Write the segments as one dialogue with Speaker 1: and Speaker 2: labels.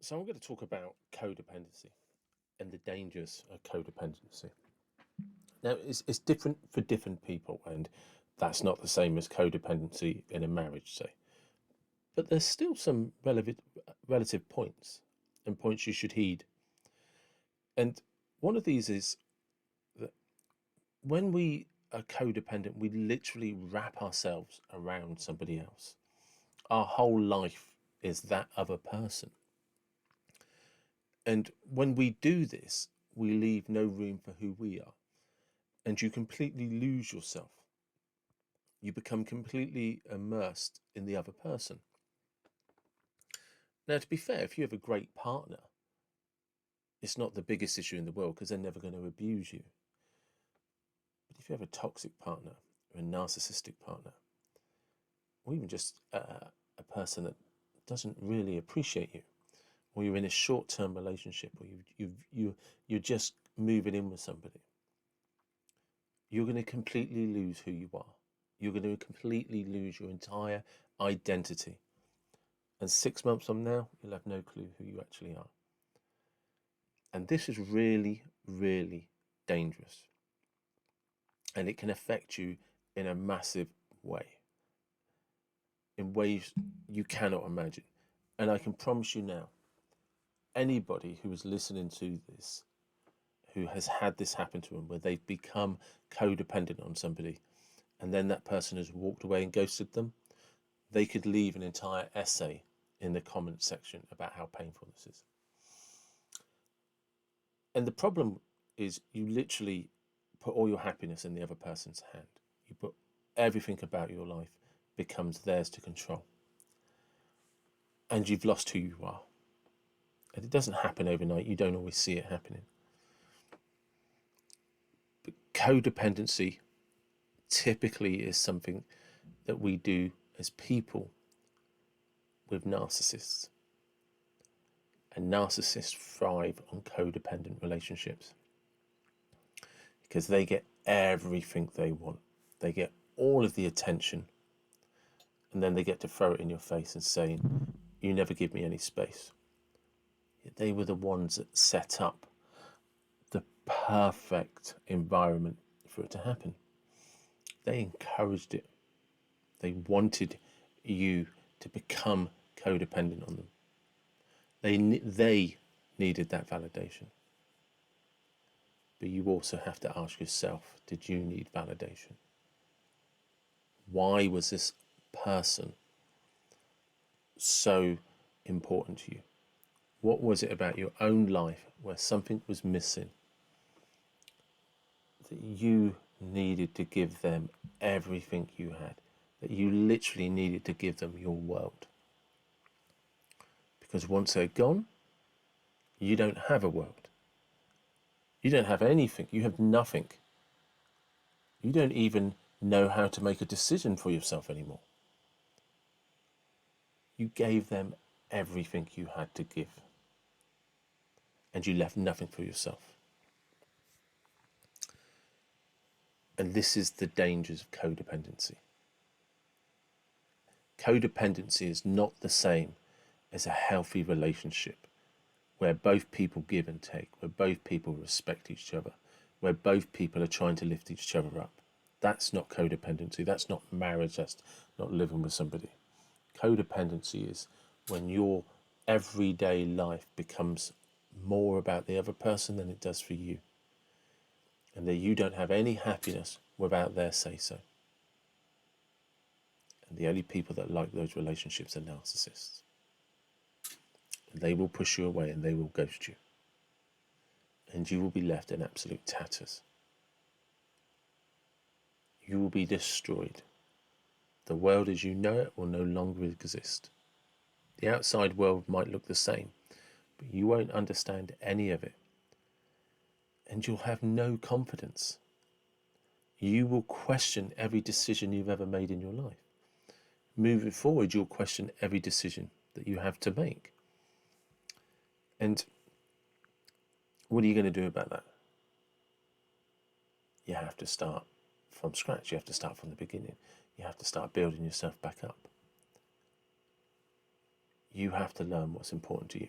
Speaker 1: So I'm going to talk about codependency and the dangers of codependency. Now, it's different for different people, and that's not the same as codependency in a marriage, say. But there's still some relative points and points you should heed. And one of these is that when we are codependent, we literally wrap ourselves around somebody else. Our whole life is that other person. And when we do this, we leave no room for who we are. And you completely lose yourself. You become completely immersed in the other person. Now, to be fair, if you have a great partner, it's not the biggest issue in the world because they're never going to abuse you. But if you have a toxic partner or a narcissistic partner, or even just a person that doesn't really appreciate you, or you're in a short-term relationship, or you're just moving in with somebody, you're going to completely lose who you are. You're going to completely lose your entire identity. And 6 months from now, you'll have no clue who you actually are. And this is really, really dangerous. And it can affect you in a massive way, in ways you cannot imagine. And I can promise you now, anybody who is listening to this, who has had this happen to them, where they've become codependent on somebody, and then that person has walked away and ghosted them, they could leave an entire essay in the comment section about how painful this is. And the problem is you literally put all your happiness in the other person's hand. You put everything about your life becomes theirs to control. And you've lost who you are. And it doesn't happen overnight. You don't always see it happening. But codependency typically is something that we do as people with narcissists. And narcissists thrive on codependent relationships because they get everything they want. They get all of the attention, and then they get to throw it in your face and saying, "You never give me any space." Yet they were the ones that set up the perfect environment for it to happen. They encouraged it. They wanted you to become codependent on them. They needed that validation. But you also have to ask yourself, did you need validation? Why was this person so important to you? What was it about your own life where something was missing that you needed to give them everything you had, that you literally needed to give them your world? Because once they're gone, you don't have a world. You don't have anything. You have nothing. You don't even know how to make a decision for yourself anymore. You gave them everything you had to give, and you left nothing for yourself. And this is the dangers of codependency. Codependency is not the same as a healthy relationship where both people give and take, where both people respect each other, where both people are trying to lift each other up. That's not codependency. That's not marriage. That's not living with somebody. Codependency is when your everyday life becomes more about the other person than it does for you, and that you don't have any happiness without their say-so. And the only people that like those relationships are narcissists. And they will push you away and they will ghost you. And you will be left in absolute tatters. You will be destroyed. The world as you know it will no longer exist. The outside world might look the same, but you won't understand any of it. And you'll have no confidence. You will question every decision you've ever made in your life. Moving forward, you'll question every decision that you have to make. And what are you going to do about that? You have to start from scratch. You have to start from the beginning. You have to start building yourself back up. You have to learn what's important to you.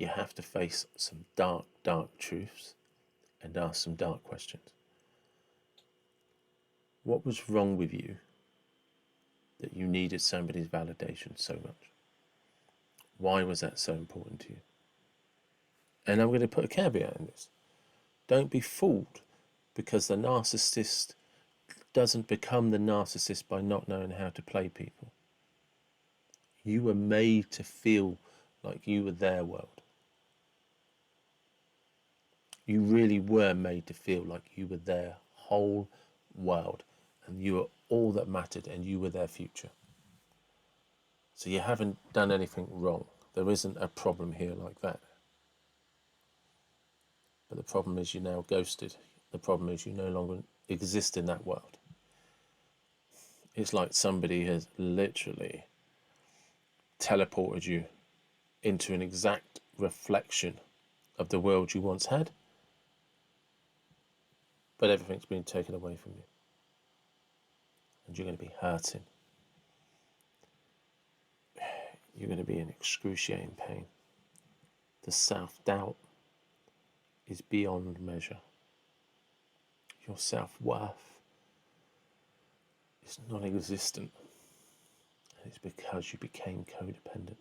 Speaker 1: you have to face some dark, dark truths and ask some dark questions. What was wrong with you that you needed somebody's validation so much? Why was that so important to you? And I'm going to put a caveat in this. Don't be fooled because the narcissist doesn't become the narcissist by not knowing how to play people. You were made to feel like you were their world. You really were made to feel like you were their whole world and you were all that mattered and you were their future. So you haven't done anything wrong. There isn't a problem here like that. But the problem is you're now ghosted. The problem is you no longer exist in that world. It's like somebody has literally teleported you into an exact reflection of the world you once had, but everything's been taken away from you. And you're going to be hurting. You're going to be in excruciating pain. The self-doubt is beyond measure. Your self-worth is non-existent. And it's because you became codependent.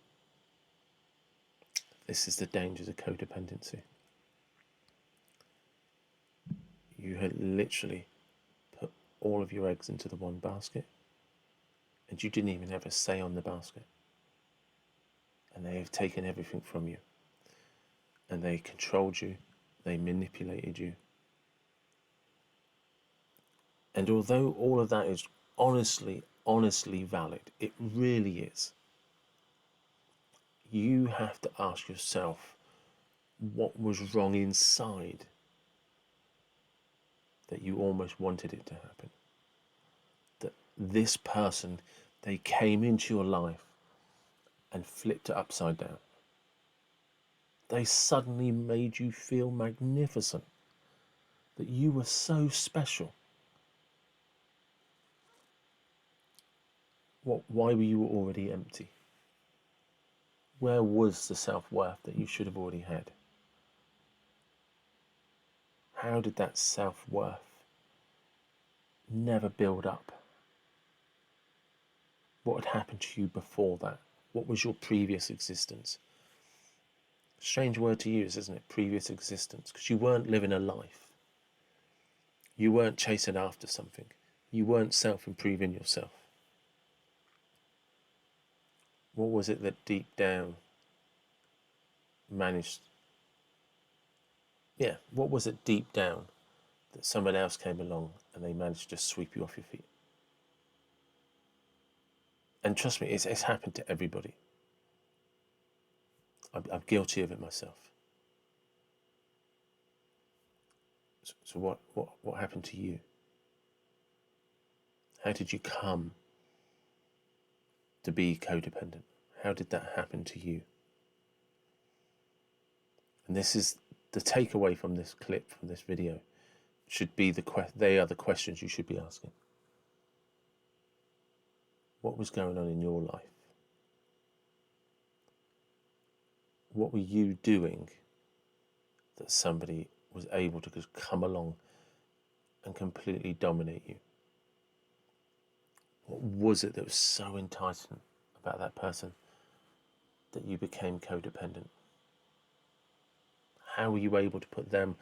Speaker 1: This is the dangers of codependency. You had literally put all of your eggs into the one basket, and you didn't even have a say on the basket. And they have taken everything from you. And they controlled you, they manipulated you. And although all of that is honestly valid, it really is, you have to ask yourself what was wrong inside that you almost wanted it to happen. That this person, they came into your life and flipped it upside down. They suddenly made you feel magnificent, that you were so special. Why were you already empty? Where was the self-worth that you should have already had? How did that self-worth never build up? What had happened to you before that? What was your previous existence? Strange word to use, isn't it? Previous existence. Because you weren't living a life. You weren't chasing after something. You weren't self-improving yourself. What was it that deep down managed? Yeah, what was it deep down that someone else came along and they managed to sweep you off your feet? And trust me, it's happened to everybody. I'm guilty of it myself. So what happened to you? How did you come to be codependent? How did that happen to you? And this is the takeaway from this clip, from this video, should be they are the questions you should be asking. What was going on in your life? What were you doing that somebody was able to just come along and completely dominate you? What was it that was so enticing about that person that you became codependent? How were you able to put them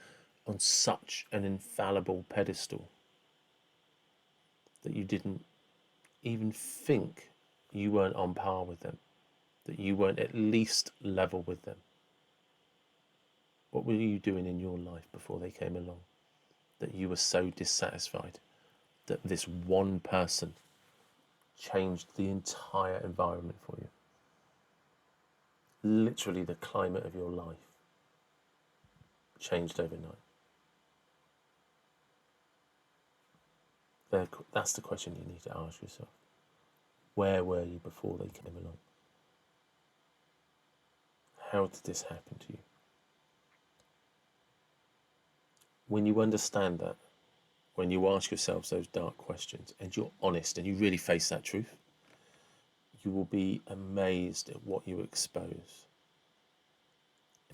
Speaker 1: on such an infallible pedestal that you didn't even think you weren't on par with them, that you weren't at least level with them? What were you doing in your life before they came along that you were so dissatisfied that this one person changed the entire environment for you? Literally the climate of your life changed overnight. That's the question you need to ask yourself. Where were you before they came along? How did this happen to you? When you understand that, when you ask yourselves those dark questions and you're honest and you really face that truth, you will be amazed at what you expose.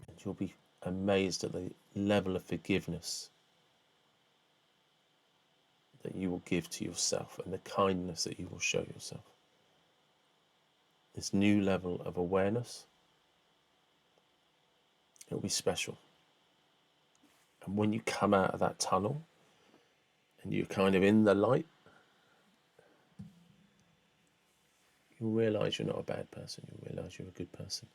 Speaker 1: And you'll be amazed at the level of forgiveness that you will give to yourself and the kindness that you will show yourself. This new level of awareness, it'll be special. And when you come out of that tunnel and you're kind of in the light, you'll realise you're not a bad person. You'll realise you're a good person.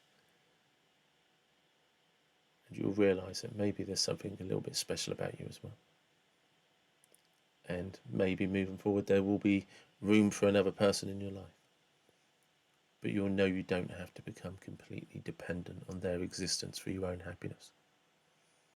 Speaker 1: And you'll realise that maybe there's something a little bit special about you as well. And maybe moving forward there will be room for another person in your life. But you'll know you don't have to become completely dependent on their existence for your own happiness.